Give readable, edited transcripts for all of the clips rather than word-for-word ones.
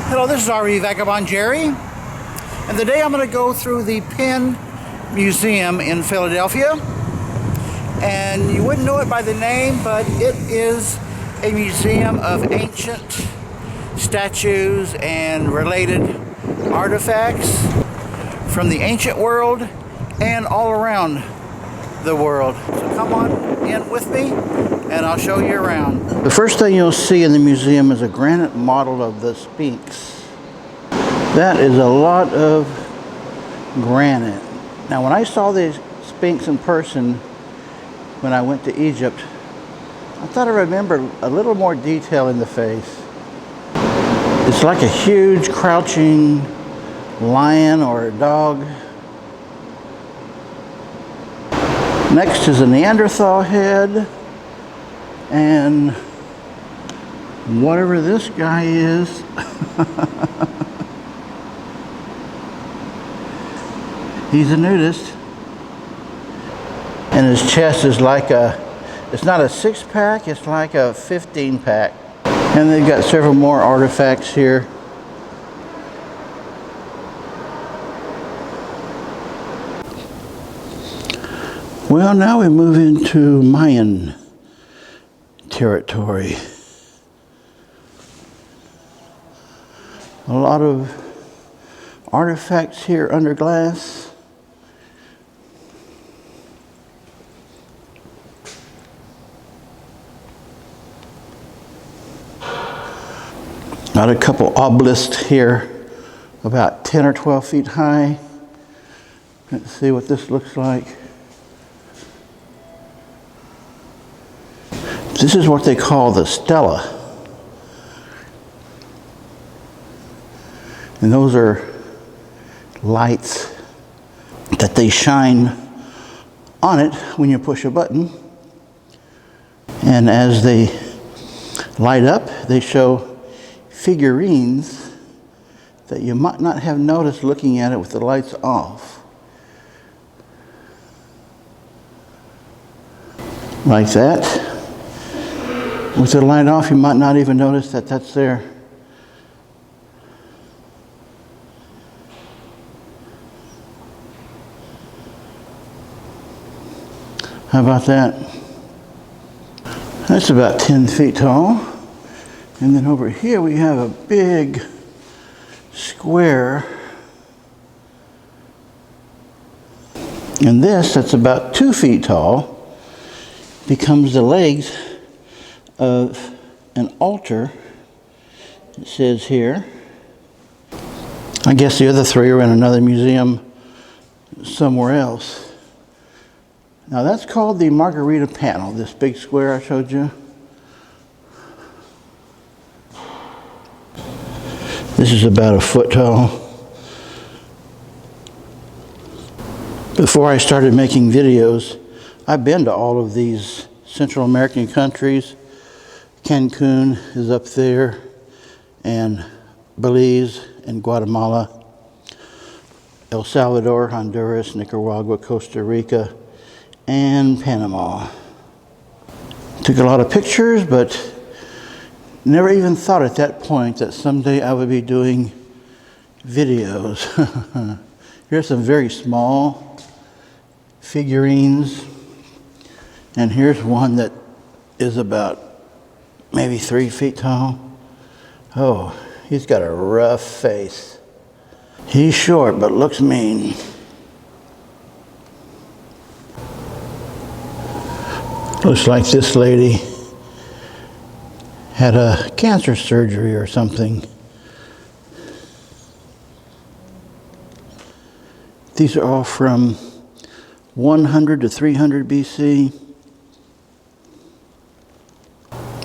Hello, this is RV Vagabond Jerry, and today I'm going to go through the Penn Museum in Philadelphia. And you wouldn't know it by the name, but it is a museum of ancient statues and related artifacts from the ancient world and all around the world. So come on in with me and I'll show you around. The first thing you'll see in the museum is a granite model of the Sphinx. That is a lot of granite. Now when I saw the Sphinx in person when I went to Egypt, I thought I remembered a little more detail in the face. It's like a huge crouching lion or a dog. Next is a Neanderthal head, and whatever this guy is. He's a nudist. And his chest is like it's not a 6-pack, it's like a 15-pack. And they've got several more artifacts here. Well, now we move into Mayan territory. A lot of artifacts here under glass. Got a couple obelisks here, about 10 or 12 feet high. Let's see what this looks like. This is what they call the stela. And those are lights that they shine on it when you push a button. And as they light up, they show figurines that you might not have noticed looking at it with the lights off. Like that. With the light off, you might not even notice that that's there. How about that? That's about 10 feet tall. And then over here we have a big square. And this, that's about 2 feet tall, becomes the legs of an altar. It says here. I guess the other three are in another museum somewhere else. Now that's called the Margarita Panel, this big square I showed you. This is about a foot tall. Before I started making videos, I've been to all of these Central American countries. Cancun is up there, and Belize and Guatemala, El Salvador, Honduras, Nicaragua, Costa Rica, and Panama. Took a lot of pictures, but never even thought at that point that someday I would be doing videos. Here's some very small figurines, and here's one that is about maybe 3 feet tall. Oh, he's got a rough face. He's short, but looks mean. Looks like this lady had a cancer surgery or something. These are all from 100 to 300 BC.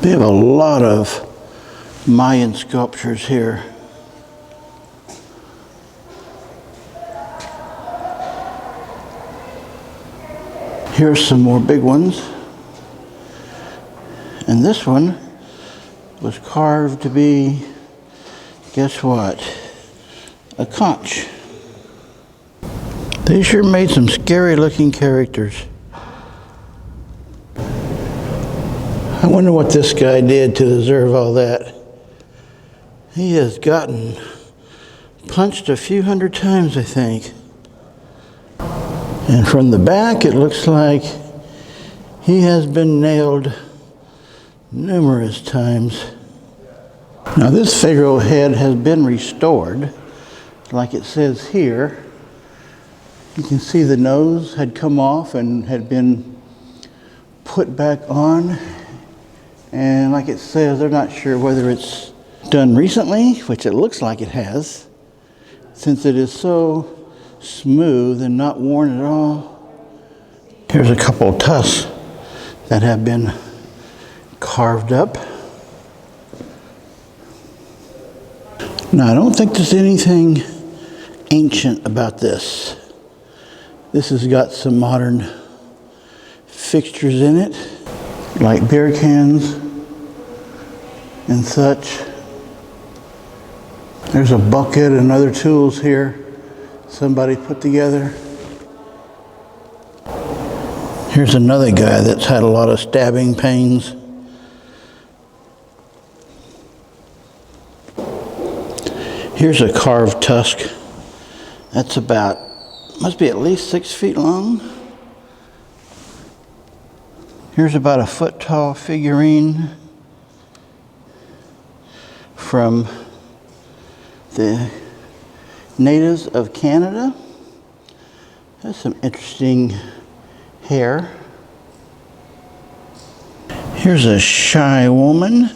They have a lot of Mayan sculptures here. Here's some more big ones. And this one was carved to be, guess what? A conch. They sure made some scary looking characters. I wonder what this guy did to deserve all that. He has gotten punched a few hundred times, I think. And from the back, it looks like he has been nailed numerous times. Now this figurehead has been restored, like it says here. You can see the nose had come off and had been put back on. And like it says, they're not sure whether it's done recently, which it looks like it has, since it is so smooth and not worn at all. Here's a couple of tusks that have been carved up. Now, I don't think there's anything ancient about this. This has got some modern fixtures in it, like beer cans and such. There's a bucket and other tools here somebody put together. Here's another guy that's had a lot of stabbing pains. Here's a carved tusk. That's must be at least 6 feet long. Here's about a foot tall figurine from the natives of Canada. That's some interesting hair. Here's a shy woman.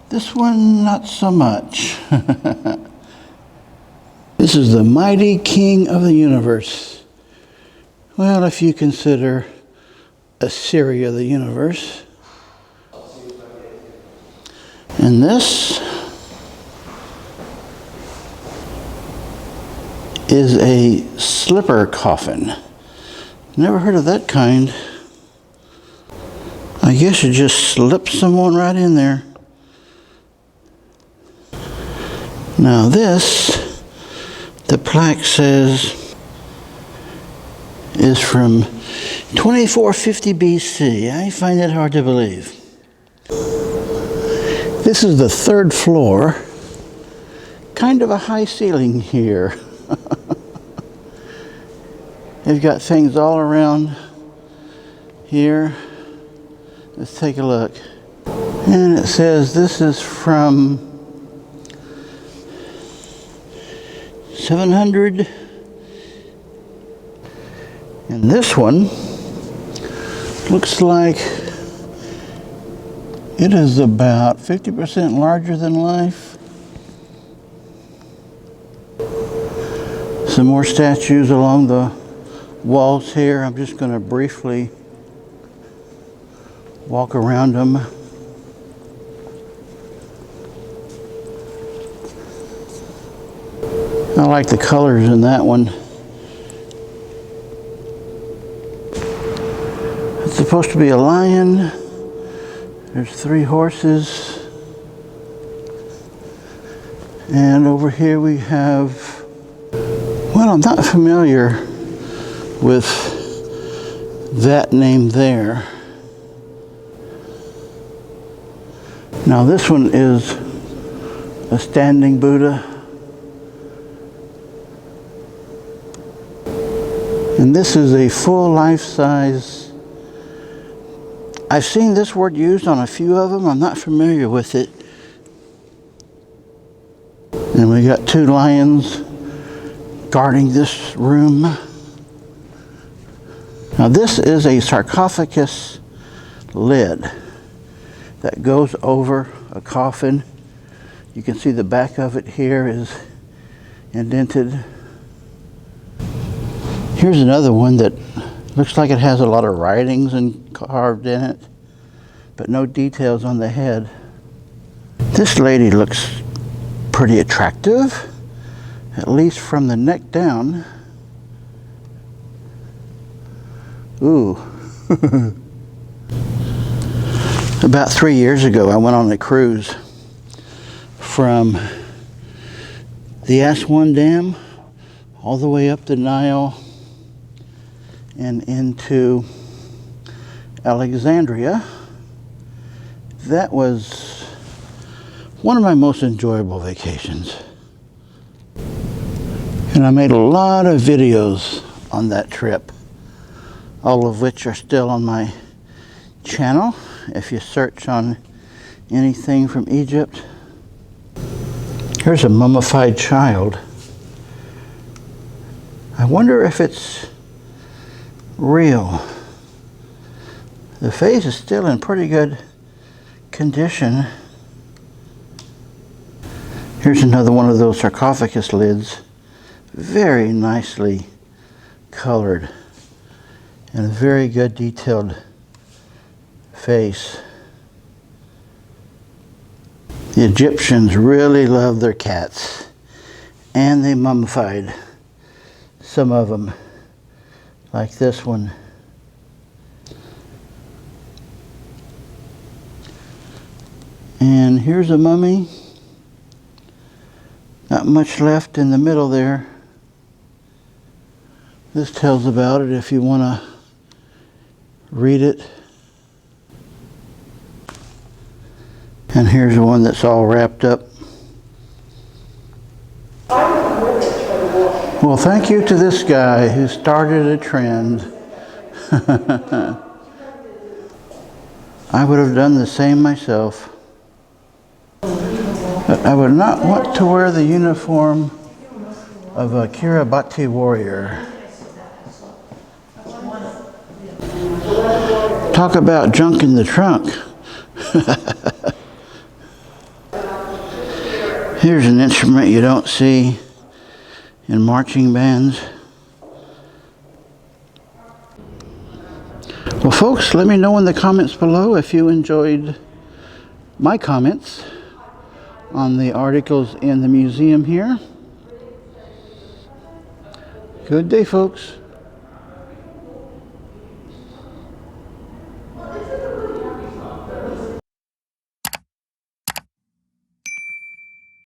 This one, not so much. This is the mighty king of the universe. Well, if you consider Assyria the universe. And this is a slipper coffin. Never heard of that kind. I guess you just slip someone right in there. Now this, the plaque says, is from 2450 BC. I find that hard to believe. This is the 3rd floor. Kind of a high ceiling here. They've got things all around here. Let's take a look. And it says this is from 700. And this one looks like it is about 50% larger than life. Some more statues along the walls here. I'm just going to briefly walk around them. I like the colors in that one. It's supposed to be a lion. There's 3 horses. And over here we have, well, I'm not familiar with that name there. Now this one is a standing Buddha. And this is a full life-size. I've seen this word used on a few of them. I'm not familiar with it. And we got 2 lions guarding this room. Now this is a sarcophagus lid that goes over a coffin. You can see the back of it here is indented. Here's another one that looks like it has a lot of writings and carved in it, but no details on the head. This lady looks pretty attractive, at least from the neck down. Ooh. About 3 years ago, I went on a cruise from the Aswan Dam all the way up the Nile and into Alexandria. That was one of my most enjoyable vacations. And I made a lot of videos on that trip, all of which are still on my channel. If you search on anything from Egypt. Here's a mummified child. I wonder if it's real. The face is still in pretty good condition. Here's another one of those sarcophagus lids. Very nicely colored and a very good detailed face. The Egyptians really love their cats, and they mummified some of them, like this one. And here's a mummy. Not much left in the middle there. This tells about it if you want to read it. And here's one that's all wrapped up. Well, thank you to this guy who started a trend. I would have done the same myself. But I would not want to wear the uniform of a Kiribati warrior. Talk about junk in the trunk. Here's an instrument you don't see in marching bands. Well, folks, let me know in the comments below if you enjoyed my comments on the articles in the museum here. Good day, folks.